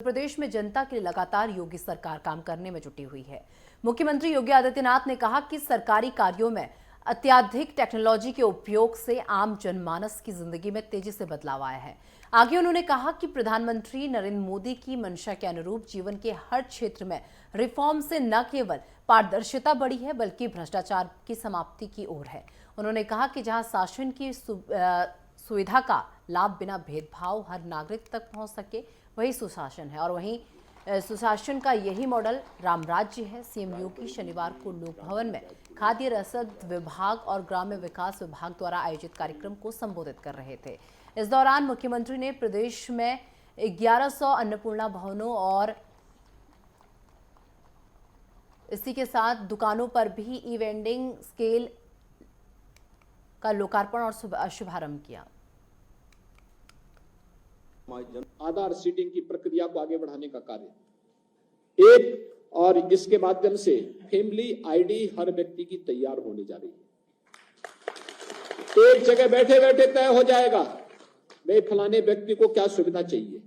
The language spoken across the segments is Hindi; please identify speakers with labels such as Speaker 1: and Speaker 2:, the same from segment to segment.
Speaker 1: प्रदेश में जनता के लिए लगातार योगी सरकार काम करने में जुटी हुई है। मुख्यमंत्री योगी आदित्यनाथ ने कहा कि सरकारी कार्यों में अत्याधिक टेक्नोलॉजी के उपयोग से आम जनमानस की जिंदगी में तेजी से बदलाव आया है। आगे उन्होंने कहा कि प्रधानमंत्री नरेंद्र मोदी की मंशा के अनुरूप जीवन के हर क्षेत्र में रिफॉर्म से न केवल पारदर्शिता बढ़ी है बल्कि भ्रष्टाचार की समाप्ति की ओर है। उन्होंने कहा कि जहां शासन की सुविधा का लाभ बिना भेदभाव हर नागरिक तक पहुंच सके वही सुशासन है और वहीं सुशासन का यही मॉडल राम राज्य है। सीएम योगी शनिवार को लोक भवन में खाद्य रसद विभाग और ग्राम्य विकास विभाग द्वारा आयोजित कार्यक्रम को संबोधित कर रहे थे। इस दौरान मुख्यमंत्री ने प्रदेश में 1100 अन्नपूर्णा भवनों और इसी के साथ दुकानों पर भी ई वेंडिंग स्केल का लोकार्पण और शुभारंभ किया।
Speaker 2: आधार सीडिंग की प्रक्रिया को आगे बढ़ाने का कार्य एक और इसके माध्यम से फैमिली आईडी हर व्यक्ति की तैयार होने जा रही है। एक जगह बैठे बैठे तय हो जाएगा भाई फलाने व्यक्ति को क्या सुविधा चाहिए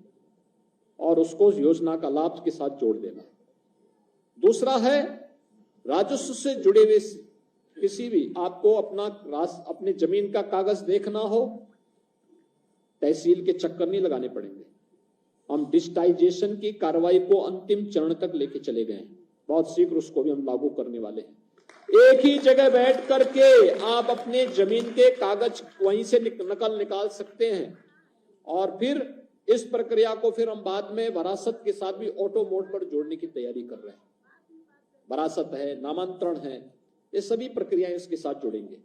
Speaker 2: और उसको योजना का लाभ के साथ जोड़ देना। दूसरा है राजस्व से जुड़े हुए किसी भी आपको अपने जमीन का कागज देखना हो तहसील के चक्कर नहीं लगाने पड़ेंगे। हम डिजिटाइजेशन की कार्रवाई को अंतिम चरण तक लेके चले गए हैं। बहुत शीघ्र उसको भी हम लागू करने वाले हैं। एक ही जगह बैठ करके आप अपने जमीन के कागज वहीं से नकल निकाल सकते हैं और फिर इस प्रक्रिया को फिर हम बाद में वरासत के साथ भी ऑटो मोड पर जोड़ने की तैयारी कर रहे हैं। वरासत है, नामांतरण है, ये सभी प्रक्रियाएं इसके साथ जुड़ेंगे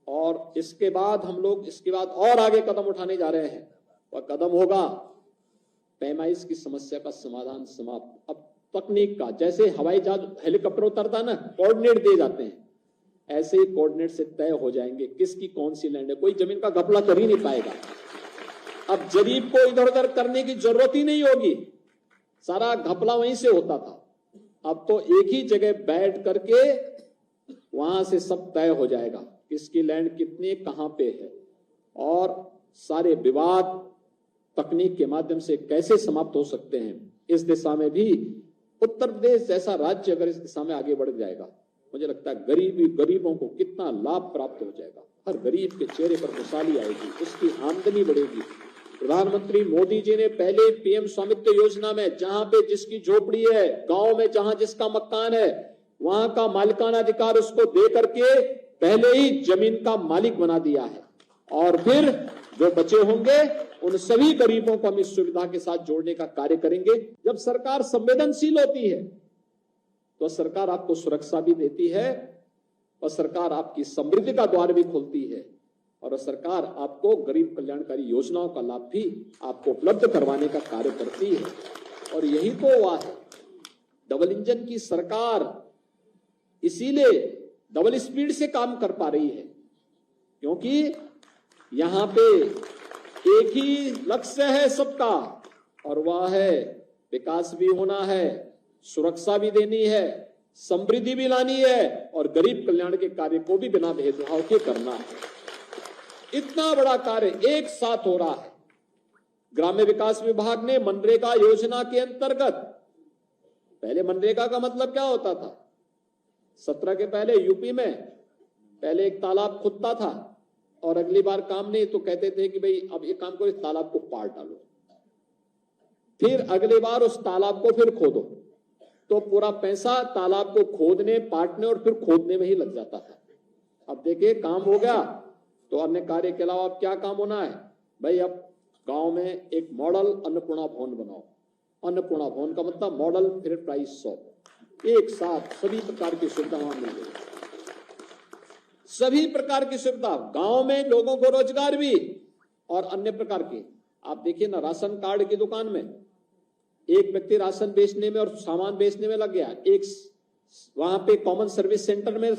Speaker 2: और इसके बाद हम लोग इसके बाद और आगे कदम उठाने जा रहे हैं। वह कदम होगा पैमाइश की समस्या का समाधान समाप्त। अब तकनीक का जैसे हवाई जहाज हेलीकॉप्टर उतरता है ना, कोऑर्डिनेट दिए जाते हैं, ऐसे ही कोऑर्डिनेट से तय हो जाएंगे किसकी कौन सी लैंड है। कोई जमीन का घपला कर ही नहीं पाएगा। अब जरीब को इधर उधर करने की जरूरत ही नहीं होगी, सारा घपला वहीं से होता था। अब तो एक ही जगह बैठ करके वहां से सब तय हो जाएगा किसकी लैंड कितनी कहां पे है और सारे विवाद तकनीक के माध्यम से कैसे समाप्त हो सकते हैं। इस दिशा में भी उत्तर प्रदेश जैसा राज्य अगर इस दिशा में आगे बढ़ जाएगा, मुझे लगता है गरीबों को कितना लाभ प्राप्त हो जाएगा। हर गरीब के चेहरे पर खुशहाली आएगी, उसकी आमदनी बढ़ेगी। प्रधानमंत्री मोदी जी ने पहले पीएम स्वामित्व योजना में जहां पे जिसकी झोपड़ी है, गांव में जहां जिसका मकान है, वहां का मालिकाना अधिकार उसको दे करके पहले ही जमीन का मालिक बना दिया है और फिर जो बचे होंगे उन सभी गरीबों को हम इस सुविधा के साथ जोड़ने का कार्य करेंगे। जब सरकार संवेदनशील होती है तो सरकार आपको सुरक्षा भी देती है और सरकार आपकी समृद्धि का द्वार भी खोलती है और सरकार आपको गरीब कल्याणकारी योजनाओं का लाभ भी आपको उपलब्ध करवाने का कार्य करती है। और यही तो हुआ है, डबल इंजन की सरकार इसीलिए डबल स्पीड से काम कर पा रही है क्योंकि यहां पे एक ही लक्ष्य है सबका और वह है विकास भी होना है, सुरक्षा भी देनी है, समृद्धि भी लानी है और गरीब कल्याण के कार्य को भी बिना भेदभाव के करना है। इतना बड़ा कार्य एक साथ हो रहा है। ग्राम्य विकास विभाग ने मनरेगा योजना के अंतर्गत, पहले मनरेगा का मतलब क्या होता था, 17 के पहले यूपी में पहले एक तालाब खुदता था और अगली बार काम नहीं तो कहते थे कि भाई अब ये काम करो, इस तालाब को पार डालो, फिर अगली बार उस तालाब को फिर खोदो, तो पूरा पैसा तालाब को खोदने, पाटने और फिर खोदने में ही लग जाता था। अब देखिए काम हो गया तो अन्य कार्य के अलावा अब क्या काम होना है भाई, अब गांव में एक मॉडल अन्नपूर्णा भवन बनाओ। अन्नपूर्णा भवन का मतलब मॉडल एंटरप्राइज शॉप, एक साथ सभी प्रकार की सुविधा वहां मिल गई, सभी प्रकार की सुविधा, गांव में लोगों को रोजगार भी और अन्य प्रकार की। आप देखिए ना, राशन कार्ड की दुकान में एक व्यक्ति राशन बेचने में और सामान बेचने में लग गया, एक वहां पे कॉमन सर्विस सेंटर में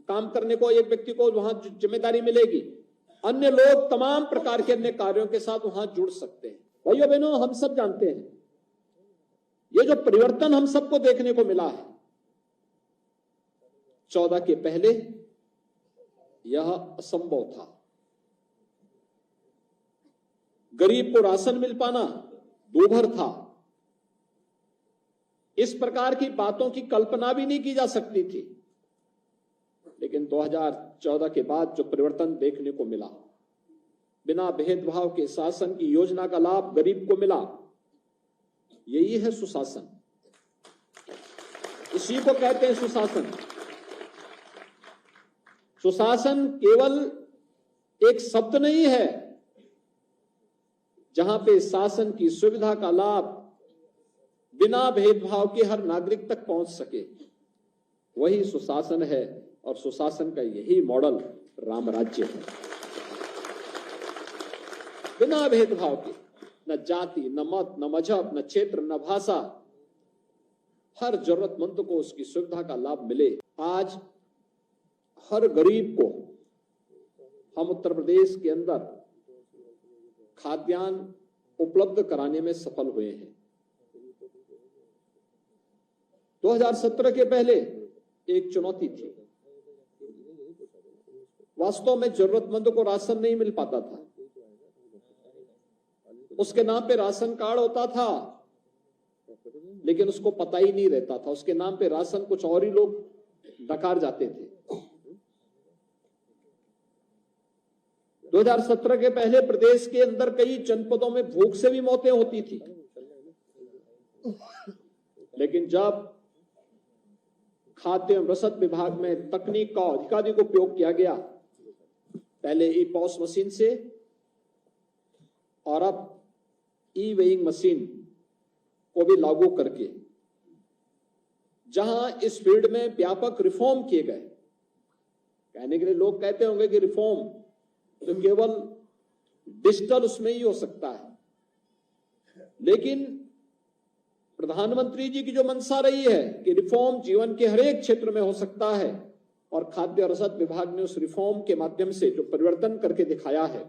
Speaker 2: काम करने को एक व्यक्ति को वहां जिम्मेदारी मिलेगी, अन्य लोग तमाम प्रकार के अन्य कार्यों के साथ वहां जुड़ सकते हैं। भाइयों बहनों, हम सब जानते हैं ये जो परिवर्तन हम सबको देखने को मिला है, 14 के पहले यह असंभव था। गरीब को राशन मिल पाना दूभर था। इस प्रकार की बातों की कल्पना भी नहीं की जा सकती थी। लेकिन 2014 के बाद जो परिवर्तन देखने को मिला, बिना भेदभाव के शासन की योजना का लाभ गरीब को मिला, यही है सुशासन। इसी को कहते हैं सुशासन। सुशासन केवल एक शब्द नहीं है, जहां पे शासन की सुविधा का लाभ बिना भेदभाव के हर नागरिक तक पहुंच सके, वही सुशासन है। और सुशासन का यही मॉडल राम राज्य है। बिना भेदभाव के, न जाति, न मत, न मजहब, न क्षेत्र, न भाषा, हर जरूरतमंद को उसकी सुविधा का लाभ मिले। आज हर गरीब को हम उत्तर प्रदेश के अंदर खाद्यान्न उपलब्ध कराने में सफल हुए हैं। 2017 के पहले एक चुनौती थी। वास्तव में जरूरतमंद को राशन नहीं मिल पाता था। उसके नाम पे राशन कार्ड होता था, लेकिन उसको पता ही नहीं रहता था। उसके नाम पे राशन कुछ और ही लोग डकार जाते थे। 2017 के पहले प्रदेश के अंदर कई जनपदों में भूख से भी मौतें होती थी। लेकिन जब खाद्य एवं रसद विभाग में तकनीक का अधिकाधिक उपयोग किया गया, पहले ई पॉस मशीन से और अब ई वेइंग मशीन को भी लागू करके, जहां इस फील्ड में व्यापक रिफॉर्म किए गए। कहने के लिए लोग कहते होंगे कि रिफॉर्म तो केवल डिजिटल उसमें ही हो सकता है, लेकिन प्रधानमंत्री जी की जो मंशा रही है कि रिफॉर्म जीवन के हर एक क्षेत्र में हो सकता है, और खाद्य रसद विभाग ने उस रिफॉर्म के माध्यम से जो परिवर्तन करके दिखाया है,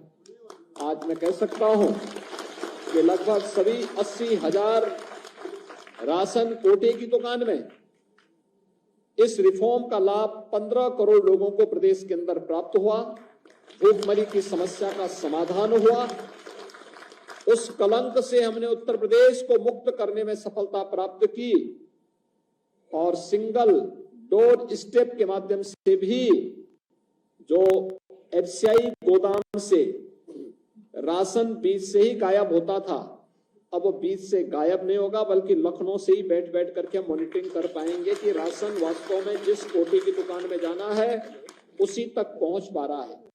Speaker 2: आज मैं कह सकता हूं कि लगभग सभी 80,000 राशन कोटे की दुकान में इस रिफॉर्म का लाभ 15 करोड़ लोगों को प्रदेश के अंदर प्राप्त हुआ। भूखमरी की समस्या का समाधान हुआ। उस कलंक से हमने उत्तर प्रदेश को मुक्त करने में सफलता प्राप्त की, और सिंगल डोर स्टेप के माध्यम से भी जो एफसीआई गोदाम से राशन बीच से ही गायब होता था, अब वो बीच से गायब नहीं होगा, बल्कि लखनऊ से ही बैठ बैठ करके मॉनिटरिंग कर पाएंगे कि राशन वास्तव में जिस कोटे की दुकान में जाना है उसी तक पहुंच पा रहा है।